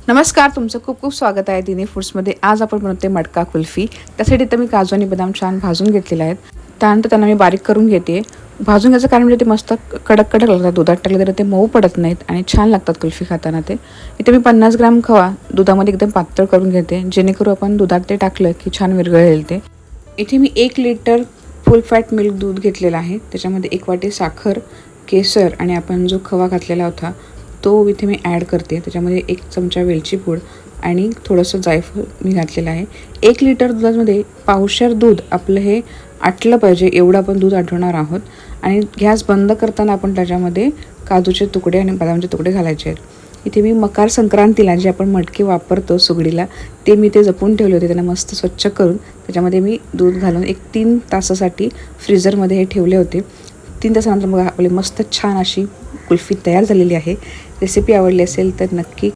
नमस्कार, तुमचं खूप खूप स्वागत आहे दिनी फूड्समध्ये. आज आपण बनवते मटका कुल्फी. त्यासाठी तर मी काजू आणि बदाम छान भाजून घेतलेले आहेत. त्यानंतर त्यांना मी बारीक करून घेते. भाजून घ्यायचं कारण म्हणजे ते मस्त कडक कडक लागतात. दुधात टाकले तर ते मऊ पडत नाहीत आणि छान लागतात कुल्फी खाताना ते. इथे मी 50 ग्राम खवा दुधामध्ये एकदम पातळ करून घेते, जेणेकरून आपण दुधात ते टाकलं की छान विरघळेल ते. इथे मी 1 लिटर फुल फॅट मिल्क दूध घेतलेलं आहे. त्याच्यामध्ये 1 वाटी साखर, केसर आणि आपण जो खवा घातलेला होता तो इथे मी ॲड करते. त्याच्यामध्ये 1 चमचा वेलची पूड आणि थोडंसं जायफळ मी घातलेलं आहे. 1 लिटर दुधामध्ये पावशेर दूध आपलं हे आटलं पाहिजे, एवढं आपण दूध आटवणार आहोत. आणि गॅस बंद करताना आपण त्याच्यामध्ये काजूचे तुकडे आणि बदामचे तुकडे घालायचे आहेत. इथे मी मकर संक्रांतीला जे आपण मटके वापरतो सुगडीला, ते मी ते जपून ठेवले होते. त्यांना मस्त स्वच्छ करून त्याच्यामध्ये मी दूध घालून 3 तासासाठी फ्रीझरमध्ये हे ठेवले होते. 3 तासानंतर मग आपली मस्त छान अशी कुल्फी तयार झालेली आहे. रेसिपी आवडली असेल तर नक्की